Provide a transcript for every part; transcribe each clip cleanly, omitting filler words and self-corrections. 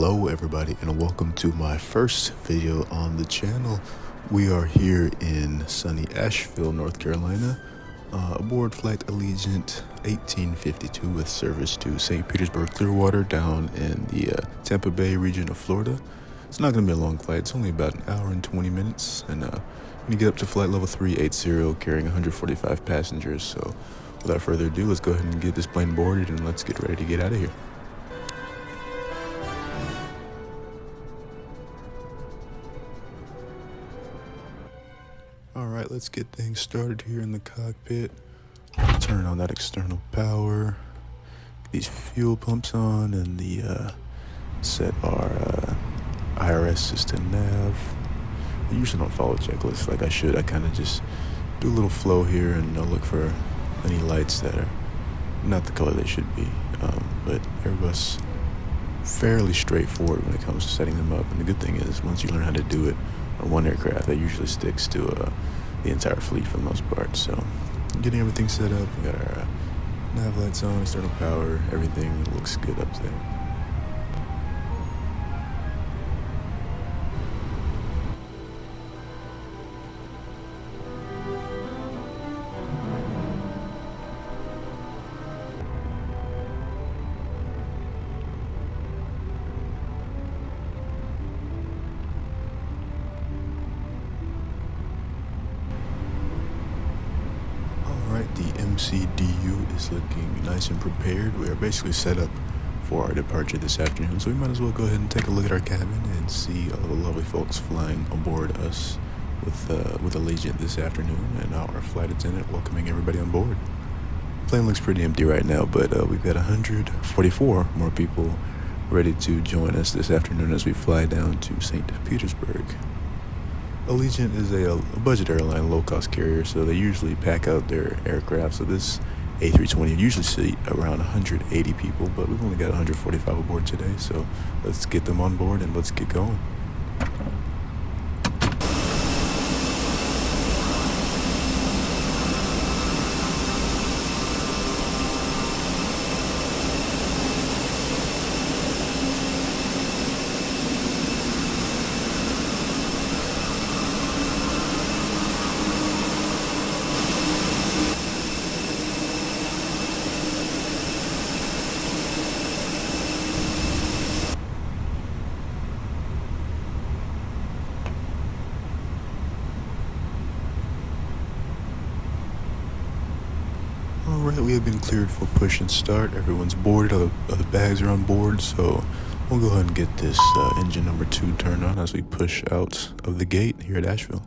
Hello everybody and welcome to my first video on the channel. We are here in sunny Asheville, North Carolina, aboard Flight Allegiant 1852 with service to St. Petersburg, Clearwater down in the Tampa Bay region of Florida. It's not going to be a long flight, it's only about an hour and 20 minutes, and when you get up to flight level 380 carrying 145 passengers. So without further ado, let's go ahead and get this plane boarded and let's get ready to get out of here. Alright, let's get things started here in the cockpit. Turn on that external power. Get these fuel pumps on and set our IRS system nav. I usually don't follow checklists like I should. I kind of just do a little flow here and look for any lights that are not the color they should be. But Airbus fairly straightforward when it comes to setting them up. And the good thing is, once you learn how to do it on one aircraft, that usually sticks to the entire fleet for the most part. So getting everything set up, we got our nav lights on, external power, everything looks good up there. The MCDU is looking nice and prepared. We are basically set up for our departure this afternoon, so we might as well go ahead and take a look at our cabin and see all the lovely folks flying aboard us with Allegiant this afternoon, and our flight attendant welcoming everybody on board. The plane looks pretty empty right now, but we've got 144 more people ready to join us this afternoon as we fly down to St. Petersburg. Allegiant is a budget airline, low-cost carrier, so they usually pack out their aircraft. So this A320 usually seat around 180 people, but we've only got 145 aboard today. So let's get them on board and let's get going. Alright, we have been cleared for push and start. Everyone's boarded, other bags are on board, so we'll go ahead and get this engine number 2 turned on as we push out of the gate here at Asheville.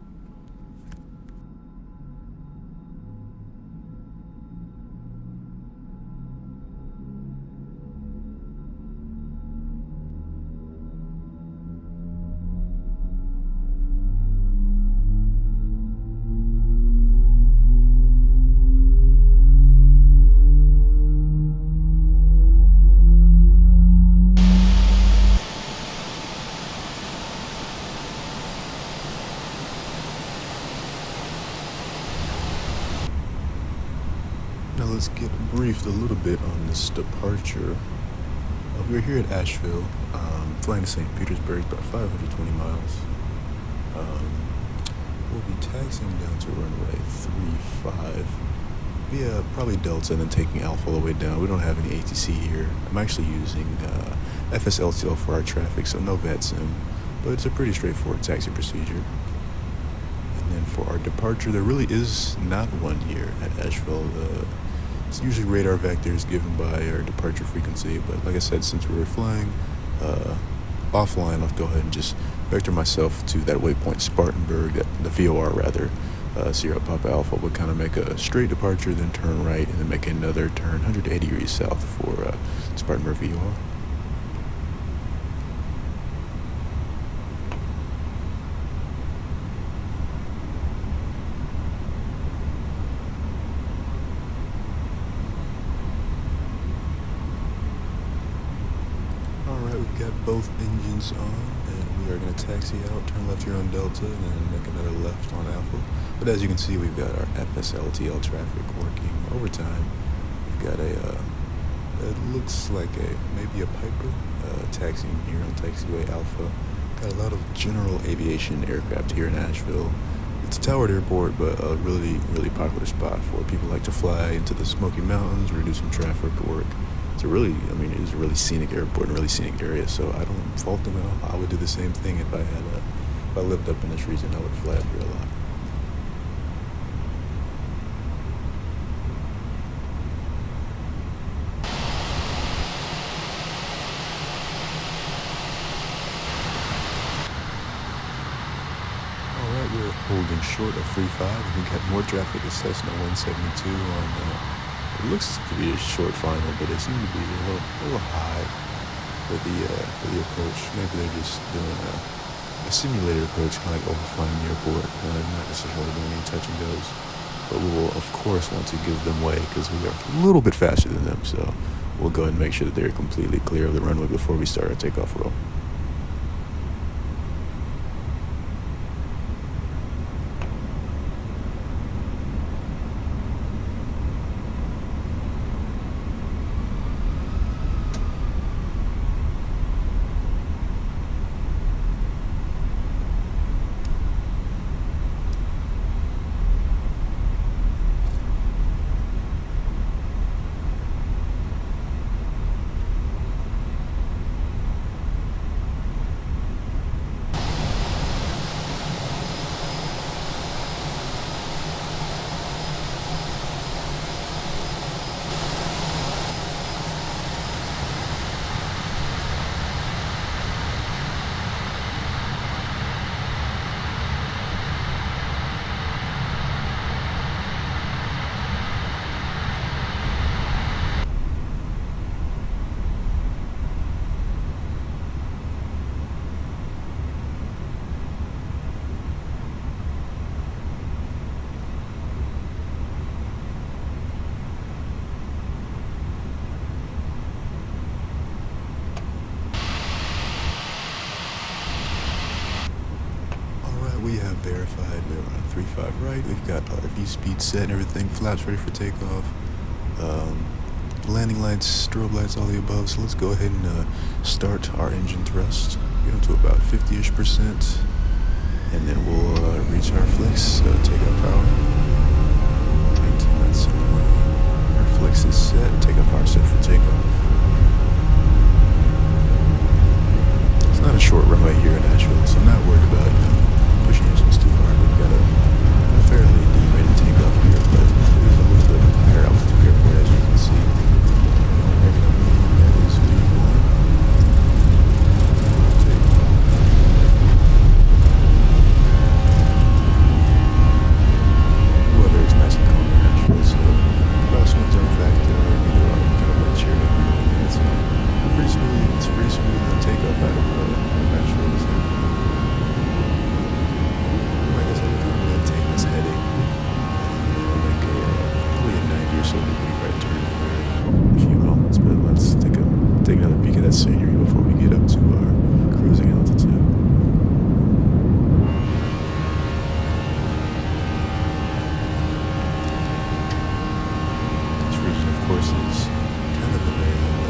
Now let's get briefed a little bit on this departure. We're here at Asheville, flying to St. Petersburg, about 520 miles. We'll be taxiing down to runway 35 via probably Delta and then taking Alpha all the way down. We don't have any ATC here. I'm actually using FSLTL for our traffic, so no VATSIM, but it's a pretty straightforward taxi procedure. And then for our departure, there really is not one here at Asheville. It's usually radar vectors given by our departure frequency, but like I said, since we were flying offline, I'll go ahead and just vector myself to that waypoint Spartanburg, the VOR rather, Sierra Papa Alpha would kind of make a straight departure, then turn right, and then make another turn 180 degrees south for Spartanburg VOR. We've got both engines on, and we are going to taxi out, turn left here on Delta, and then make another left on Alpha. But as you can see, we've got our FSLTL traffic working overtime. We've got a It looks like maybe a Piper taxiing here on taxiway Alpha. Got a lot of general aviation aircraft here in Asheville. It's a towered airport, but a really popular spot for people who like to fly into the Smoky Mountains or do some traffic work. It is a really scenic airport and really scenic area, so I don't fault them at all. I would do the same thing if I lived up in this region. I would fly up here a lot. Alright, we're holding short of 35. We got more traffic at Cessna 172 on it looks to be a short final, but it seemed to be a little high for the approach. Maybe they're just doing a simulated approach, kind of like overflying the airport, not necessarily doing any touch and goes. But we will, of course, want to give them way because we are a little bit faster than them. So we'll go ahead and make sure that they're completely clear of the runway before we start our takeoff roll. We have verified we're on 35 right. We've got our V-speed set and everything. Flaps ready for takeoff. Landing lights, strobe lights, all the above. So let's go ahead and start our engine thrust. Get them to about 50-ish%. And then we'll reach our flex, takeoff power. Right, that's our flex is set. Takeoff power set for takeoff. It's not a short runway here in Asheville, so I'm not worried about pushing engines too hard. We've got a fairly deep-rated takeoff here, but it is a little bit higher altitude airport, as you can see. That is V1. Weather is nice and calm in Asheville, so crosswind zone factor, neither are kind of wind shear and everything like that. So pretty smooth. It's pretty smooth takeoff out of Asheville this afternoon. So degree right turn here in a few moments, but let's take another peek at that scenery before we get up to our cruising altitude. This region, of course, is kind of a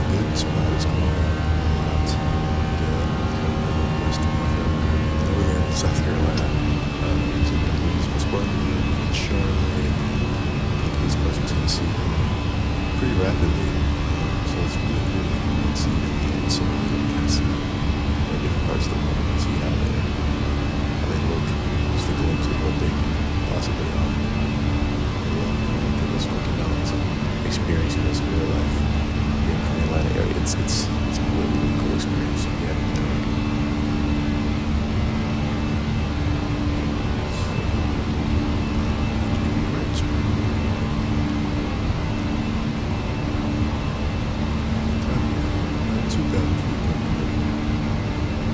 good spot. It's called North Carolina, Western North Carolina, Northern South Carolina. It's a Spartanburg, Charlotte, these parts of Tennessee pretty rapidly, so it's really cool to see and so we can kind of see different parts of the world and see how they look, just a glimpse of what they can possibly offer. I love going to the Smoky Mountains and experiencing this in real life. Being from the Atlanta area, it's a really cool experience. So yeah.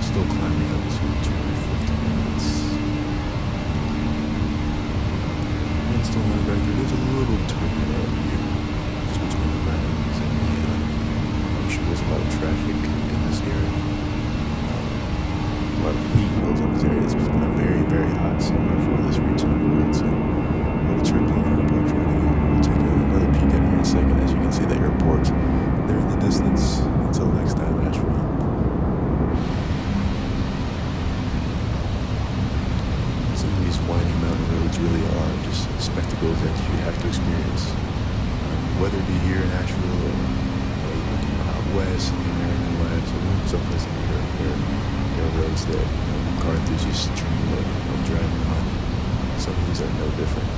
Still climbing up to 250 minutes. Wind's still not back there. There's a little turbulent up here, just between the mountains and I'm sure there's a lot of have to experience. Whether it be here in Asheville or even out west, in the American West, or someplace in Europe, there are roads that car enthusiasts dream of driving on. Some of these are no different.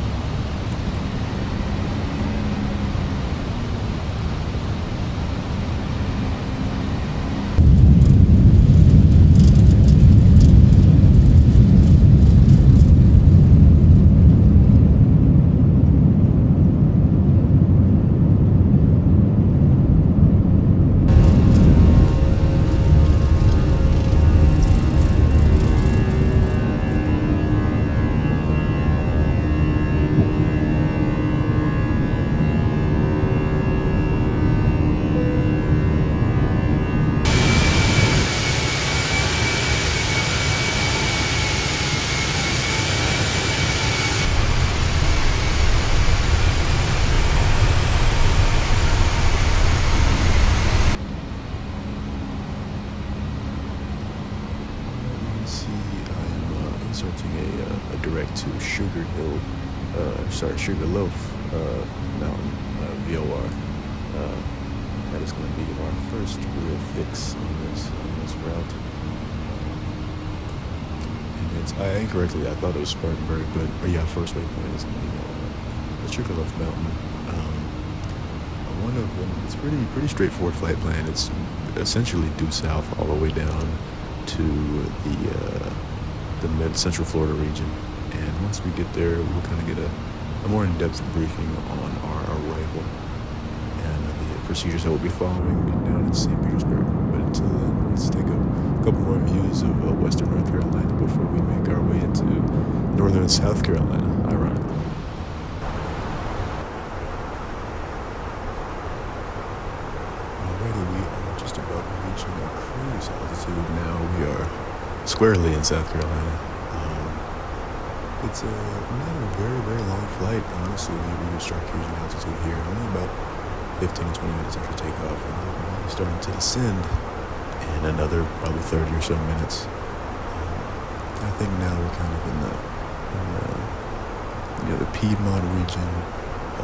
Inserting a direct to Sugarloaf Mountain, VOR. That is going to be our first real fix on this route. And incorrectly, I thought it was Spartanburg, but yeah, first waypoint is going to be the Sugarloaf Mountain. One of them, it's pretty straightforward flight plan. It's essentially due south all the way down to the mid-central Florida region, and once we get there, we'll kind of get a more in-depth briefing on our arrival and the procedures that we'll be following down in St. Petersburg. But until then, let's take a couple more views of western North Carolina before we make our way into northern South Carolina, ironically. Alrighty, we are just about reaching our cruise altitude now. We are squarely in South Carolina. It's not a very, very long flight. Honestly, we would start cruising altitude here only about 15 to 20 minutes after takeoff, and we're starting to descend in another probably 30 or so minutes. I think now we're kind of in the Piedmont region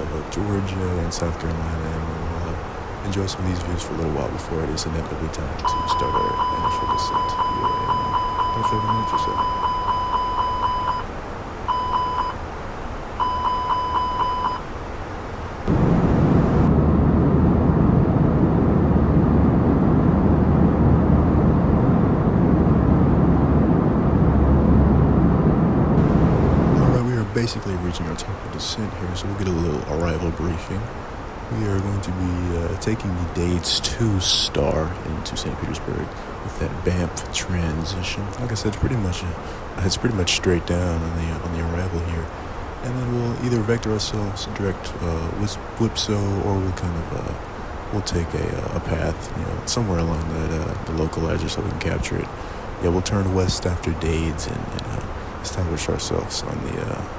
of Georgia and South Carolina, and we'll enjoy some of these views for a little while before it is inevitably time to start our initial descent here in about 30 minutes or so. Basically reaching our top of descent here, so we'll get a little arrival briefing. We are going to be taking the Dades 2 star into St. Petersburg with that Banff transition. Like I said, it's pretty much straight down on the arrival here, and then we'll either vector ourselves direct Whipso, or we'll take a path, somewhere along that the localizer so we can capture it. Yeah, we'll turn west after Dades and establish ourselves on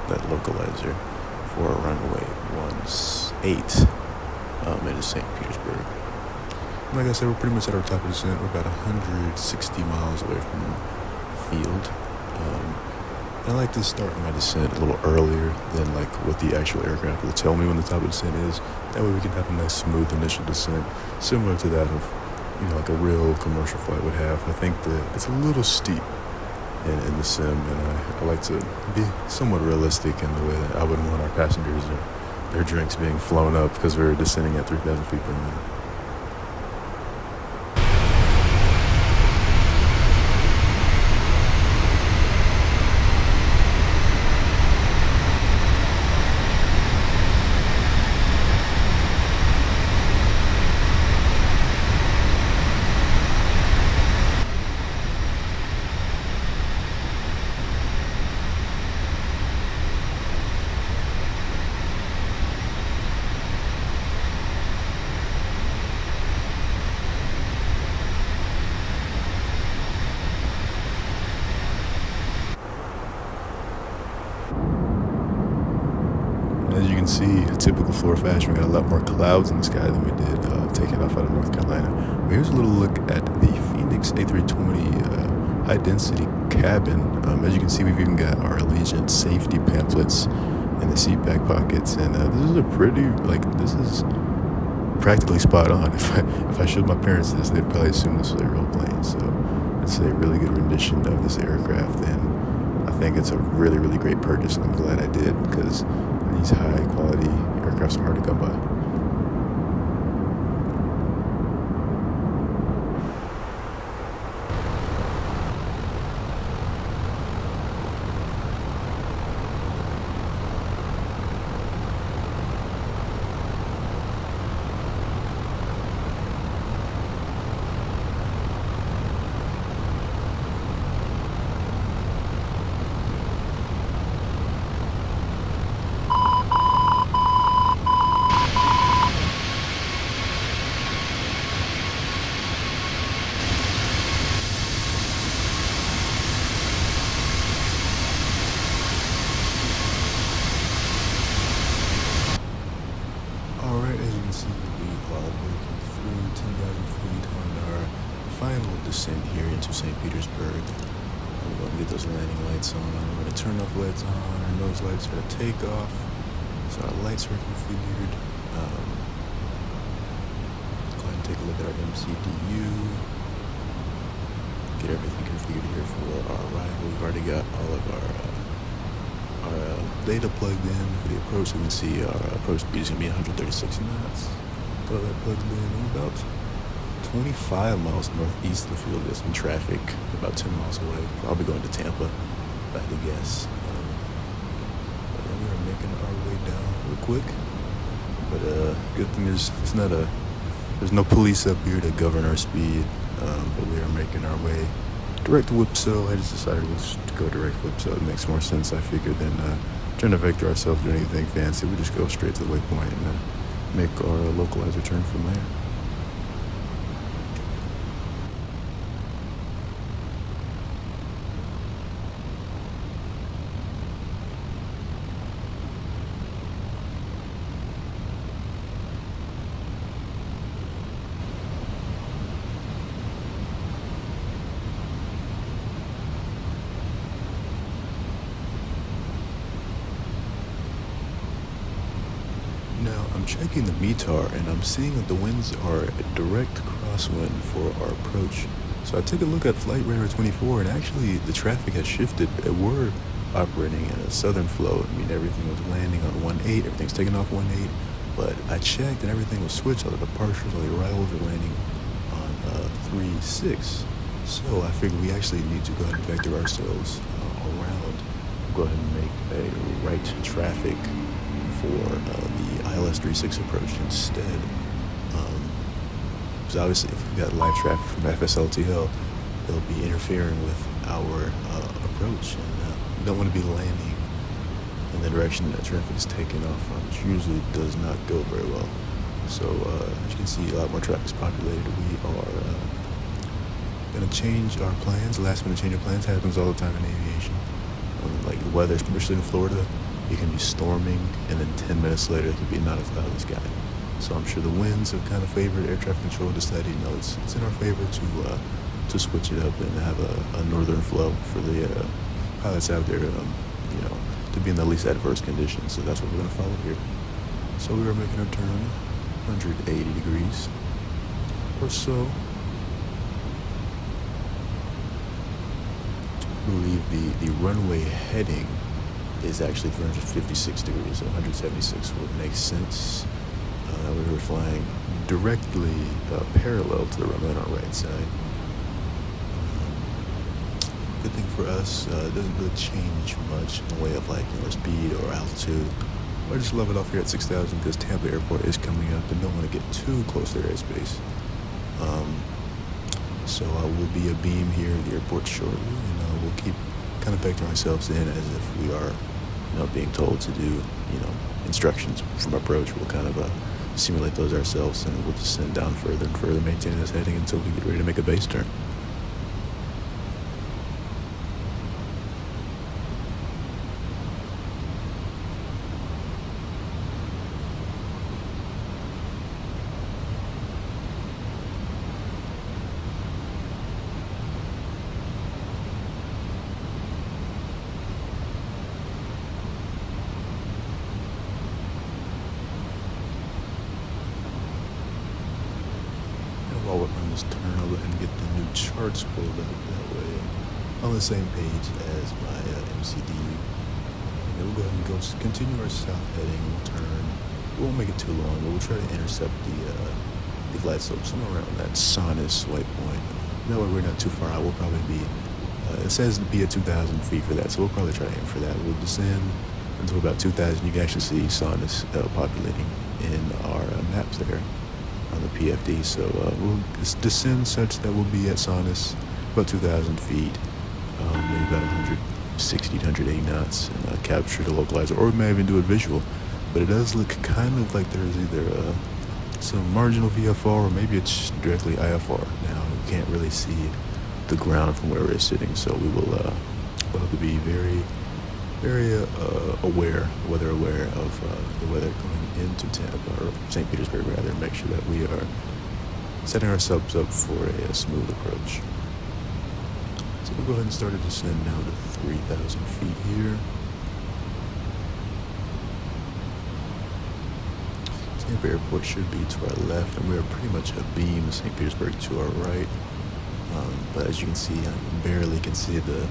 that localizer for a runway 18 into St. Petersburg. And like I said, we're pretty much at our top of descent. We're about 160 miles away from the field. I like to start my descent a little earlier than like what the actual aircraft will tell me when the top of descent is. That way we can have a nice smooth initial descent, similar to that of like a real commercial flight would have. I think that it's a little steep in the sim, and I like to be somewhat realistic in the way that I wouldn't want our passengers or their drinks being flown up because we're descending at 3,000 feet per minute. As you can see, a typical Florida fashion, we got a lot more clouds in the sky than we did taking off out of North Carolina. But here's a little look at the Fenix A320 high-density cabin. As you can see, we've even got our Allegiant safety pamphlets and the seat back pockets. And this is a pretty, like, this is practically spot on. If I showed my parents this, they'd probably assume this was a real plane. So it's a really good rendition of this aircraft, and I think it's a really, really great purchase, and I'm glad I did, because these high quality aircrafts are hard to come by. Alright, as you can see, we are breaking through 10,000 feet on our final descent here into St. Petersburg. We're going to get those landing lights on. We're going to turn off lights on. Our nose lights are to take off. So our lights are configured. Go ahead and take a look at our MCDU. Get everything configured here for our arrival. We've already got all of our data plugged in for the approach. So we can see our approach speed is going to be 136 knots. Got that plugged in. We're about 25 miles northeast of the field. There's some traffic about 10 miles away. Probably going to Tampa, if I had to guess. But then we are making our way down real quick. But good thing is there's no police up here to govern our speed. But we are making our way direct to Whipso. I just decided to go direct to Whipso. It makes more sense, I figured, than trying to vector ourselves doing anything fancy. We just go straight to the waypoint and make our localizer turn from there. Now, I'm checking the METAR, and I'm seeing that the winds are a direct crosswind for our approach. So I took a look at Flight Radar 24, and actually the traffic has shifted. We're operating in a southern flow. I mean, everything was landing on 1.8, everything's taking off 1.8, but I checked and everything was switched. All the departures, all the arrivals are landing on 3.6. So I figured we actually need to go ahead and vector ourselves around. Go ahead and make a right traffic for the ILS 36 approach instead. Because obviously if we've got live traffic from FSLTL, they'll be interfering with our approach, and we don't want to be landing in the direction that traffic is taking off from, which usually does not go very well. So as you can see, a lot more traffic is populated. We are going to change our plans. Last minute change of plans happens all the time in aviation. Like the weather, especially in Florida, it can be storming, and then 10 minutes later it could be not a cloudless sky. So I'm sure the winds have kind of favored air traffic control, decided, it's in our favor to switch it up and have a northern flow for the pilots out there, to be in the least adverse conditions. So that's what we're going to follow here. So we are making our turn 180 degrees or so. I believe the runway heading is actually 356 degrees, so 176 would make sense. We were flying directly parallel to the runway on our right side. Good thing for us, it doesn't really change much in the way of speed or altitude. I just level it off here at 6,000 because Tampa Airport is coming up and don't want to get too close to their airspace. So will be a beam here at the airport shortly, and we'll keep kind of vectoring ourselves in as if we are being told to do, instructions from approach. We'll kind of simulate those ourselves, and we'll descend down further and further, maintaining this heading until we get ready to make a base turn. this turn. I'll go ahead and get the new charts pulled up that way. On the same page as my MCDU. And we'll go ahead and continue our south heading. We'll turn. We won't make it too long, but we'll try to intercept the glide slope somewhere around that sinus white point. That way we're not too far out. We'll probably be, it says to be at 2,000 feet for that, so we'll probably try to aim for that. We'll descend until about 2,000. You can actually see sinus populating in our maps there on the PFD. So we'll descend such that we'll be at sinus about 2,000 feet, maybe about 160 to 180 knots, and capture the localizer, or we may even do it visual. But it does look kind of like there's either some marginal VFR or maybe it's directly IFR. Now you can't really see the ground from where we're sitting, so we will we'll have to be very, very aware of the weather going into Tampa, or St. Petersburg rather, and make sure that we are setting ourselves up for a smooth approach. So we'll go ahead and start to descend now to 3,000 feet here. Tampa Airport should be to our left, and we are pretty much abeam St. Petersburg to our right. But as you can see, I barely can see the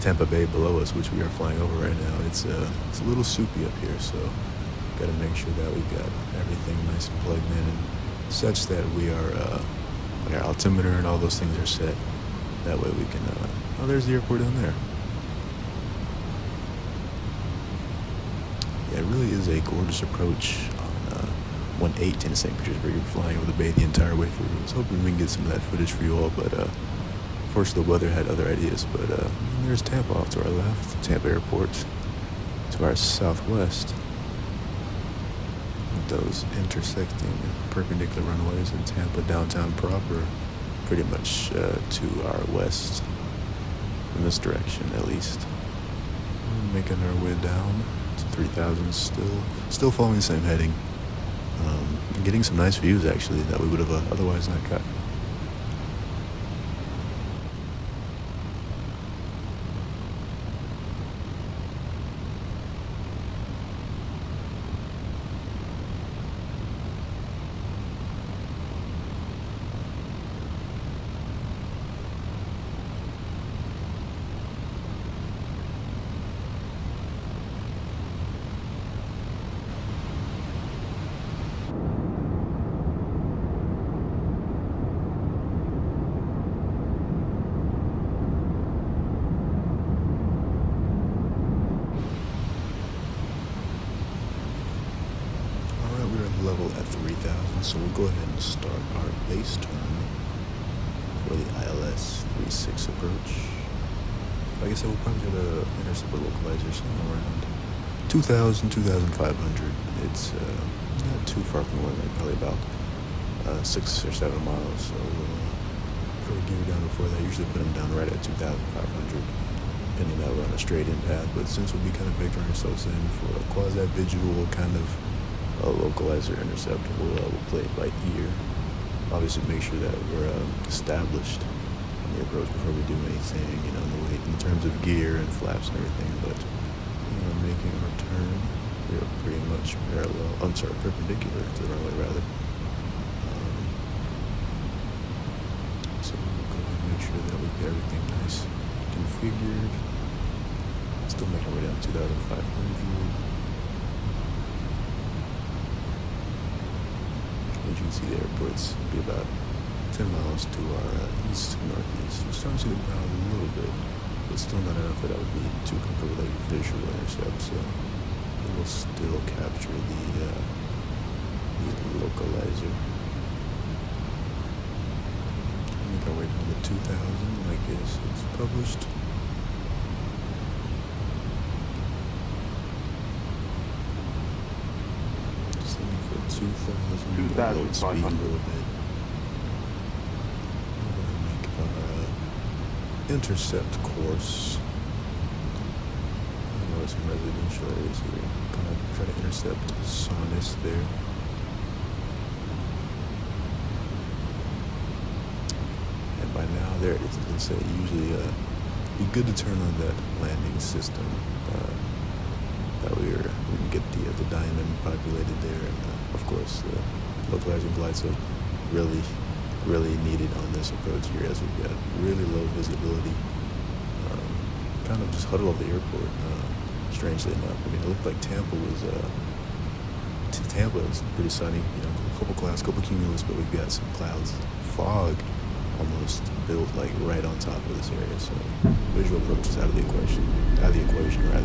Tampa Bay below us, which we are flying over right now. It's a little soupy up here, so got to make sure that we got everything nice and plugged in, and such that we are, our altimeter and all those things are set. That way we can, oh, there's the airport down there. Yeah, it really is a gorgeous approach. 118 to St. Petersburg. You're flying over the bay the entire way through. I was hoping we can get some of that footage for you all, but unfortunately the weather had other ideas. But there's Tampa off to our left, Tampa Airport to our southwest. With those intersecting perpendicular runways in Tampa downtown proper, pretty much to our west, in this direction at least. We're making our way down to 3,000, still following the same heading. Getting some nice views actually that we would have otherwise not got. Level at 3,000, so we'll go ahead and start our base turn for the ILS 36 approach. Like I said, we'll probably get a intercept localizer somewhere around 2,000, 2,500. It's not too far from the limit, probably about 6 or 7 miles. So we'll put our gear down before that. Usually put them down right at 2,500, depending that we're on a straight in path. But since we'll be kind of vectoring ourselves in for a quasi-visual kind of localizer intercept, we'll play it by ear. Obviously make sure that we're established on the approach before we do anything, in terms of gear and flaps and everything. But making our turn, we are pretty much perpendicular to the runway rather. So we'll go ahead and make sure that we get everything nice configured. Still making our way down to 2,500. As you can see, the airport's be about 10 miles to our east-northeast. We're starting to see the ground a little bit, but still not enough that I would be too comfortable with a visual intercept. So we'll still capture the localizer. Make our way down to 2,000, like it's published. Just looking for 2,000. Load speed a little bit. We'll make our intercept course. I know some residential areas here. Gonna try to intercept Sonus there. And by now, there it is. As I say, usually be good to turn on that landing system. That we can get the diamond populated there, and of course the localizer glides up really really needed on this approach here, as we've got really low visibility. Kind of just huddled over the airport. Strangely enough, I mean, it looked like Tampa was pretty sunny. You know, a couple clouds, couple cumulus, but we've got some clouds, fog, almost built like right on top of this area. So visual approach is out of the equation.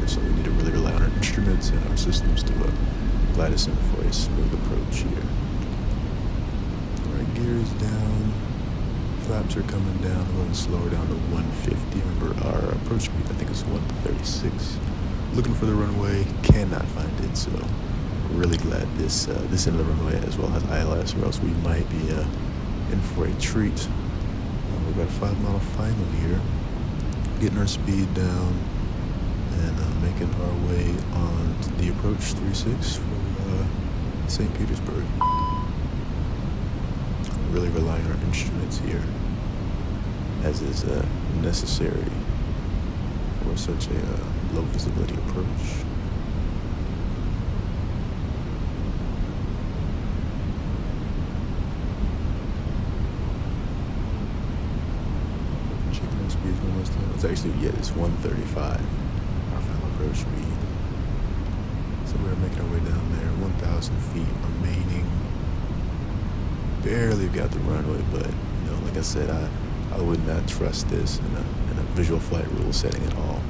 So we need to really rely on our instruments and our systems to glide us in for a smooth approach here. All right, gears down. Flaps are coming down. We're going to slow her down to 150. Remember, our approach speed, I think, is 136. Looking for the runway, cannot find it. So, really glad this end of the runway as well as ILS, or else we might be in for a treat. We've got a 5-mile final here. Getting our speed down and making our way on the approach 36 for St. Petersburg. Really relying on our instruments here, as is necessary for such a low visibility approach. Checking our speeds one last time. It's actually, it's 135, our final approach speed. So we're making our way down there, 1,000 feet remaining. Barely got the runway, but you know, like I said, I would not trust this in a visual flight rule setting at all.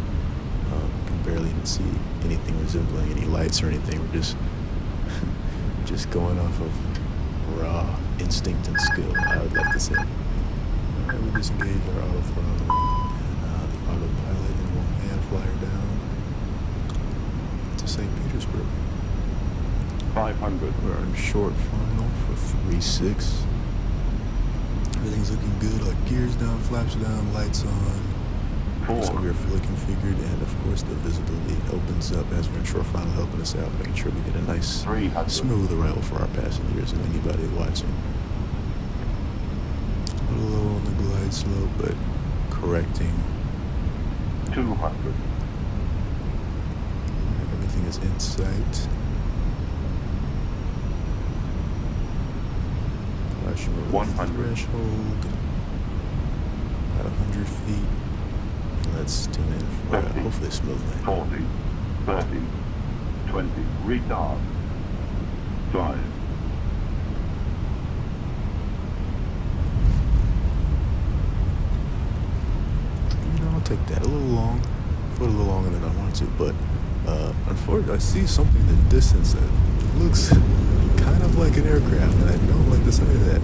Can barely even see anything resembling any lights or anything. We're just going off of raw instinct and skill, I would like to say. Alright, we disengage our auto throttle and the autopilot, and we'll hand flyer down to St. Petersburg. 500. We're on short final for 3-6. Everything's looking good. Our gears down, flaps down, lights on. 4. So we're fully configured, and of course the visibility opens up as we're in short final, helping us out, making sure we get a nice, 300. smooth arrival for our passengers and anybody watching. A little low on the glide slope, but correcting. 200. Everything is in sight. Flashing over 100. the threshold. About 100 feet. And let's tune in for 50, hopefully a smooth landing. 40, 30, 20. Retard. 5. You know, I'll take that. A little long. Flew a little longer than I wanted to, but unfortunately, I see something in the distance that looks kind of like an aircraft, and I don't like the sight of that.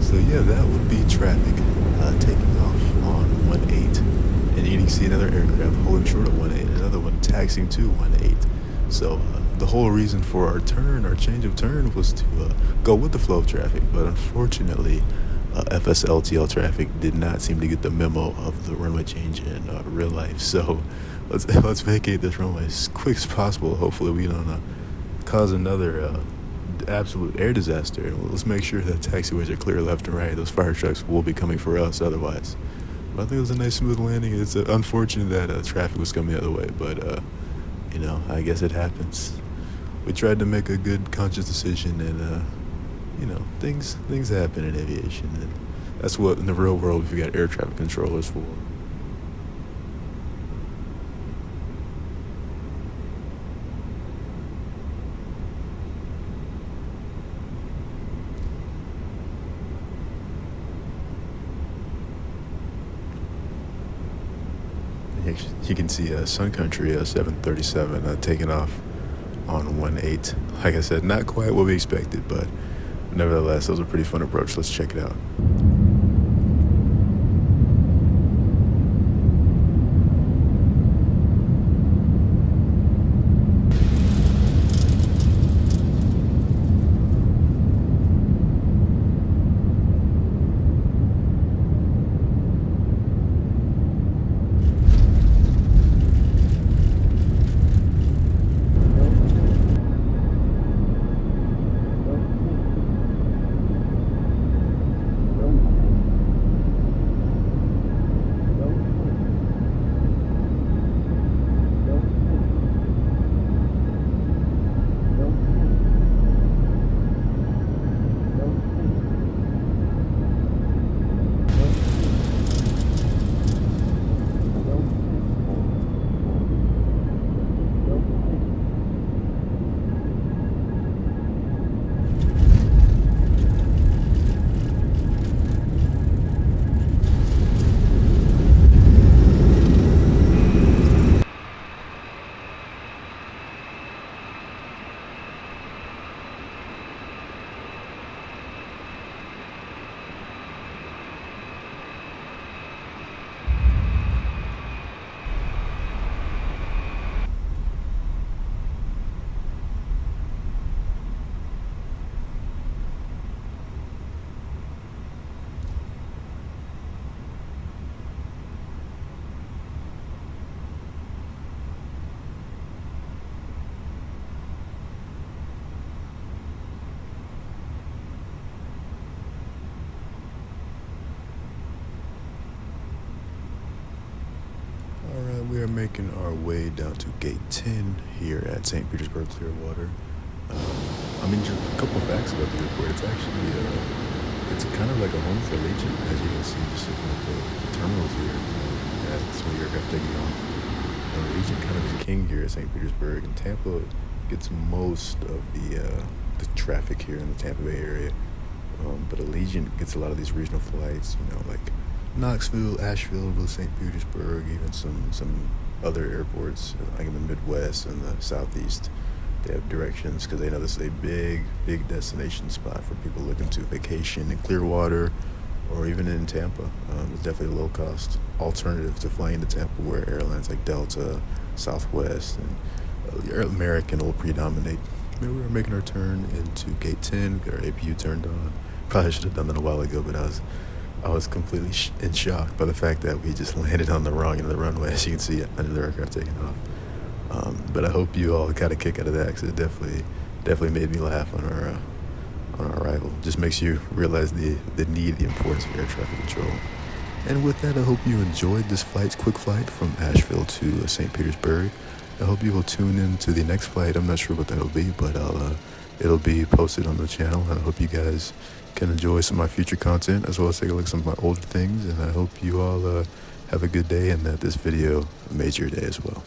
So yeah, that would be traffic taking off on 18, and you can see another aircraft holding short of 18, another one taxiing to 18. So the whole reason for our change of turn was to go with the flow of traffic, but unfortunately, FSLTL traffic did not seem to get the memo of the runway change in real life. So let's vacate this runway as quick as possible. Hopefully we don't cause another absolute air disaster. And let's make sure that taxiways are clear left and right. Those fire trucks will be coming for us otherwise. But I think it was a nice smooth landing. It's unfortunate that traffic was coming the other way, but you know, I guess it happens. We tried to make a good conscious decision, and you know, things happen in aviation, and that's what in the real world we've got air traffic controllers for. You can see Sun Country 737 taking off on 18. Like I said, not quite what we expected, but nevertheless, that was a pretty fun approach. Let's check it out. making our way down to gate 10 here at St. Petersburg Clearwater. I mean, just a couple of facts about the airport. It's actually, it's kind of like a home for Legion, as you can see, just looking at the terminals here. That's when the aircraft taking off. Legion kind of is king here at St. Petersburg, and Tampa gets most of the traffic here in the Tampa Bay area. But Allegiant gets a lot of these regional flights, you know, like Knoxville, Asheville, St. Petersburg, even some other airports like in the Midwest and the Southeast. They have directions because they know this is a big destination spot for people looking to vacation in Clearwater or even in Tampa. It's definitely a low-cost alternative to flying to Tampa, where airlines like Delta, Southwest, and American will predominate. We were making our turn into gate 10, got our APU turned on. Probably should have done that a while ago, but I was completely in shock by the fact that we just landed on the wrong end of the runway, as you can see under the aircraft taking off. But I hope you all got a kick out of that, because it definitely made me laugh on our arrival. Just makes you realize the need, the importance of air traffic control. And with that, I hope you enjoyed this quick flight from Asheville to St. Petersburg. I hope you will tune in to the next flight. I'm not sure what that'll be, but it'll be posted on the channel. And I hope you guys can enjoy some of my future content, as well as take a look at some of my older things. And I hope you all have a good day, and that this video made your day as well.